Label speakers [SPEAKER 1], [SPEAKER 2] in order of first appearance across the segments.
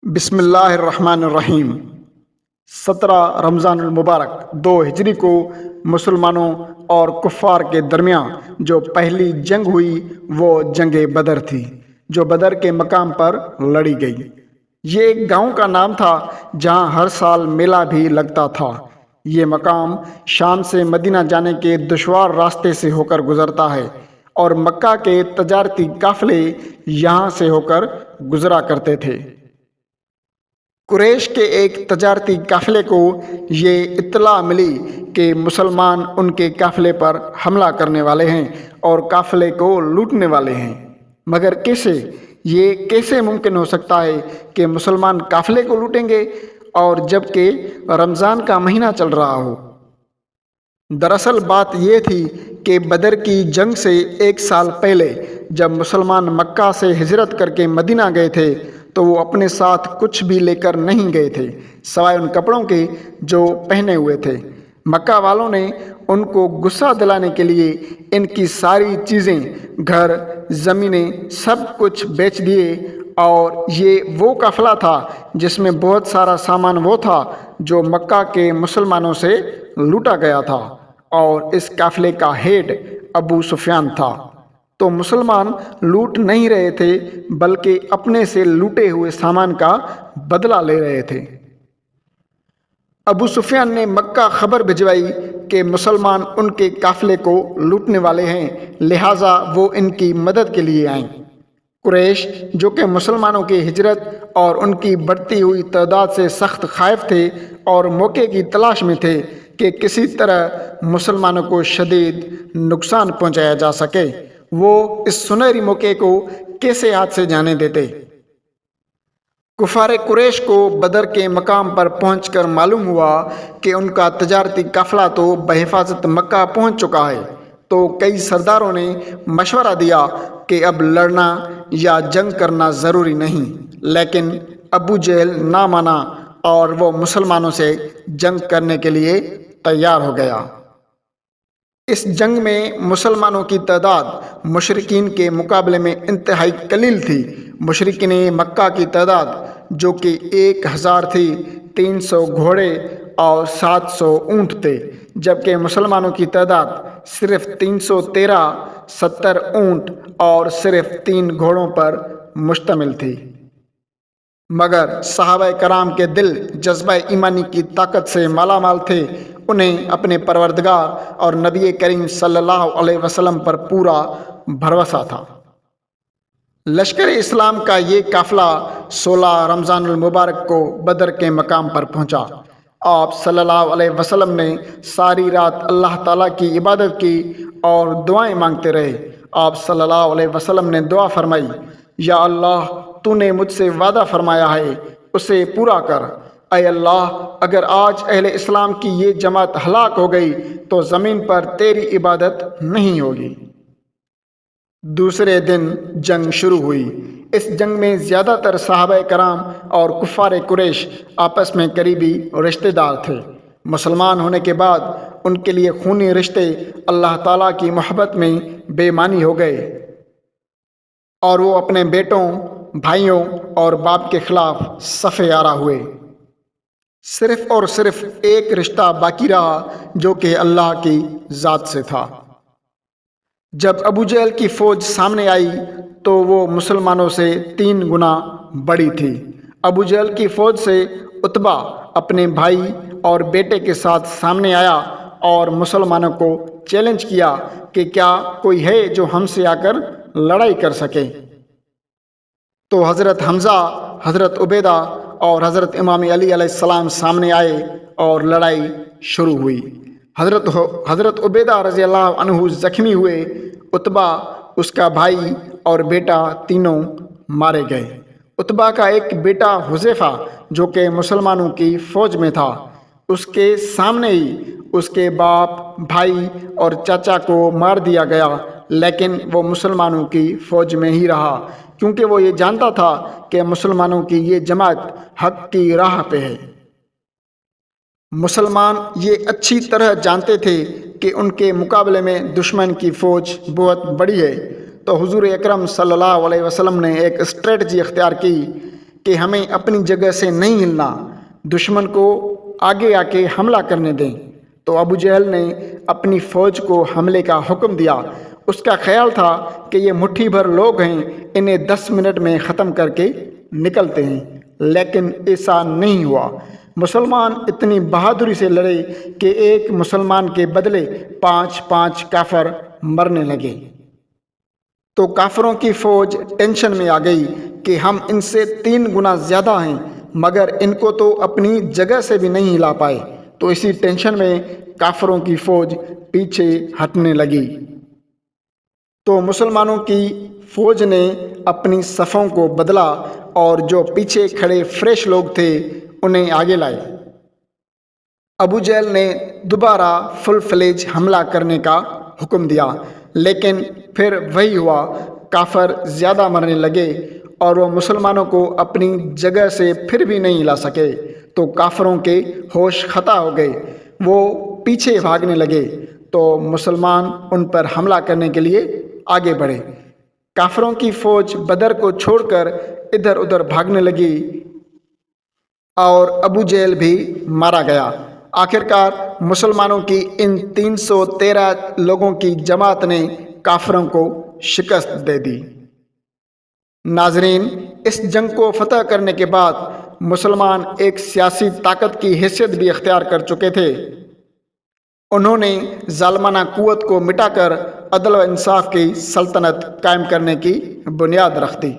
[SPEAKER 1] بسم اللہ الرحمن الرحیم 17 رمضان المبارک 2 ہجری کو مسلمانوں اور کفار کے درمیان جو پہلی جنگ ہوئی وہ جنگ بدر تھی، جو بدر کے مقام پر لڑی گئی۔ یہ ایک گاؤں کا نام تھا جہاں ہر سال میلہ بھی لگتا تھا۔ یہ مقام شام سے مدینہ جانے کے دشوار راستے سے ہو کر گزرتا ہے اور مکہ کے تجارتی قافلے یہاں سے ہو کر گزرا کرتے تھے۔ قریش کے ایک تجارتی قافلے کو یہ اطلاع ملی کہ مسلمان ان کے قافلے پر حملہ کرنے والے ہیں اور قافلے کو لوٹنے والے ہیں۔ مگر کیسے؟ یہ کیسے ممکن ہو سکتا ہے کہ مسلمان قافلے کو لوٹیں گے اور جبکہ رمضان کا مہینہ چل رہا ہو؟ دراصل بات یہ تھی کہ بدر کی جنگ سے 1 سال پہلے جب مسلمان مکہ سے ہجرت کر کے مدینہ گئے تھے تو وہ اپنے ساتھ کچھ بھی لے کر نہیں گئے تھے سوائے ان کپڑوں کے جو پہنے ہوئے تھے۔ مکہ والوں نے ان کو غصہ دلانے کے لیے ان کی ساری چیزیں، گھر، زمینیں، سب کچھ بیچ دیے، اور یہ وہ قافلہ تھا جس میں بہت سارا سامان وہ تھا جو مکہ کے مسلمانوں سے لوٹا گیا تھا، اور اس قافلے کا ہیڈ ابو سفیان تھا۔ تو مسلمان لوٹ نہیں رہے تھے بلکہ اپنے سے لوٹے ہوئے سامان کا بدلہ لے رہے تھے۔ ابو سفیان نے مکہ خبر بھجوائی کہ مسلمان ان کے قافلے کو لوٹنے والے ہیں، لہٰذا وہ ان کی مدد کے لیے آئیں۔ قریش جو کہ مسلمانوں کی ہجرت اور ان کی بڑھتی ہوئی تعداد سے سخت خائف تھے اور موقع کی تلاش میں تھے کہ کسی طرح مسلمانوں کو شدید نقصان پہنچایا جا سکے، وہ اس سنہری موقع کو کیسے ہاتھ سے جانے دیتے؟ کفار قریش کو بدر کے مقام پر پہنچ کر معلوم ہوا کہ ان کا تجارتی قافلہ تو بحفاظت مکہ پہنچ چکا ہے، تو کئی سرداروں نے مشورہ دیا کہ اب لڑنا یا جنگ کرنا ضروری نہیں، لیکن ابو جہل نہ مانا اور وہ مسلمانوں سے جنگ کرنے کے لیے تیار ہو گیا۔ اس جنگ میں مسلمانوں کی تعداد مشرکین کے مقابلے میں انتہائی قلیل تھی۔ مشرکین مکہ کی تعداد جو کہ 1000 تھی، 300 گھوڑے اور 700 اونٹ تھے، جبکہ مسلمانوں کی تعداد صرف 313، 70 اونٹ اور صرف 3 گھوڑوں پر مشتمل تھی۔ مگر صحابہ کرام کے دل جذبہ ایمانی کی طاقت سے مالا مال تھے، انہیں اپنے پروردگار اور نبی کریم صلی اللہ علیہ وسلم پر پورا بھروسہ تھا۔ لشکر اسلام کا یہ قافلہ 16 رمضان المبارک کو بدر کے مقام پر پہنچا۔ آپ صلی اللہ علیہ وسلم نے ساری رات اللہ تعالیٰ کی عبادت کی اور دعائیں مانگتے رہے۔ آپ صلی اللہ علیہ وسلم نے دعا فرمائی، یا اللہ، تو نے مجھ سے وعدہ فرمایا ہے، اسے پورا کر۔ اے اللہ، اگر آج اہل اسلام کی یہ جماعت ہلاک ہو گئی تو زمین پر تیری عبادت نہیں ہوگی۔ دوسرے دن جنگ شروع ہوئی۔ اس جنگ میں زیادہ تر صحابہ کرام اور کفار قریش آپس میں قریبی رشتہ دار تھے۔ مسلمان ہونے کے بعد ان کے لیے خونی رشتے اللہ تعالیٰ کی محبت میں بے معنی ہو گئے، اور وہ اپنے بیٹوں، بھائیوں اور باپ کے خلاف صف آرا ہوئے۔ صرف اور صرف ایک رشتہ باقی رہا جو کہ اللہ کی ذات سے تھا۔ جب ابو جہل کی فوج سامنے آئی تو وہ مسلمانوں سے 3 گنا بڑی تھی۔ ابو جہل کی فوج سے عتبہ اپنے بھائی اور بیٹے کے ساتھ سامنے آیا اور مسلمانوں کو چیلنج کیا کہ کیا کوئی ہے جو ہم سے آ کر لڑائی کر سکے؟ تو حضرت حمزہ، حضرت عبیدہ اور حضرت امام علی علیہ السلام سامنے آئے اور لڑائی شروع ہوئی۔ حضرت عبیدہ رضی اللہ عنہ زخمی ہوئے، عتبہ، اس کا بھائی اور بیٹا تینوں مارے گئے۔ عتبہ کا ایک بیٹا حذیفہ جو کہ مسلمانوں کی فوج میں تھا، اس کے سامنے ہی اس کے باپ، بھائی اور چاچا کو مار دیا گیا، لیکن وہ مسلمانوں کی فوج میں ہی رہا کیونکہ وہ یہ جانتا تھا کہ مسلمانوں کی یہ جماعت حق کی راہ پہ ہے۔ مسلمان یہ اچھی طرح جانتے تھے کہ ان کے مقابلے میں دشمن کی فوج بہت بڑی ہے، تو حضور اکرم صلی اللہ علیہ وسلم نے ایک اسٹریٹجی اختیار کی کہ ہمیں اپنی جگہ سے نہیں ہلنا، دشمن کو آگے آ کے حملہ کرنے دیں۔ تو ابو جہل نے اپنی فوج کو حملے کا حکم دیا۔ اس کا خیال تھا کہ یہ مٹھی بھر لوگ ہیں، انہیں 10 منٹ میں ختم کر کے نکلتے ہیں، لیکن ایسا نہیں ہوا۔ مسلمان اتنی بہادری سے لڑے کہ ایک مسلمان کے بدلے 5 کافر مرنے لگے۔ تو کافروں کی فوج ٹینشن میں آ گئی کہ ہم ان سے 3 گنا زیادہ ہیں، مگر ان کو تو اپنی جگہ سے بھی نہیں ہلا پائے۔ تو اسی ٹینشن میں کافروں کی فوج پیچھے ہٹنے لگی۔ تو مسلمانوں کی فوج نے اپنی صفوں کو بدلا اور جو پیچھے کھڑے فریش لوگ تھے انہیں آگے لائے۔ ابو جہل نے دوبارہ فل فلیج حملہ کرنے کا حکم دیا، لیکن پھر وہی ہوا، کافر زیادہ مرنے لگے اور وہ مسلمانوں کو اپنی جگہ سے پھر بھی نہیں ہلا سکے۔ تو کافروں کے ہوش خطا ہو گئے، وہ پیچھے بھاگنے لگے۔ تو مسلمان ان پر حملہ کرنے کے لیے آگے بڑھے۔ کافروں کی فوج بدر کو چھوڑ کر ادھر ادھر بھاگنے لگی اور ابو جہل بھی مارا گیا۔ آخرکار مسلمانوں کی ان 313 لوگوں کی جماعت نے کافروں کو شکست دے دی۔ ناظرین، اس جنگ کو فتح کرنے کے بعد مسلمان ایک سیاسی طاقت کی حیثیت بھی اختیار کر چکے تھے۔ انہوں نے ظالمانہ قوت کو مٹا کر عدل و انصاف کی سلطنت قائم کرنے کی بنیاد رکھ دی۔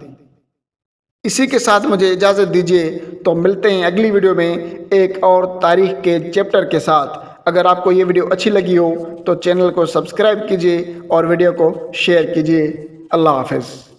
[SPEAKER 1] اسی کے ساتھ مجھے اجازت دیجیے، تو ملتے ہیں اگلی ویڈیو میں ایک اور تاریخ کے چیپٹر کے ساتھ۔ اگر آپ کو یہ ویڈیو اچھی لگی ہو تو چینل کو سبسکرائب کیجیے اور ویڈیو کو شیئر کیجیے۔ اللہ حافظ۔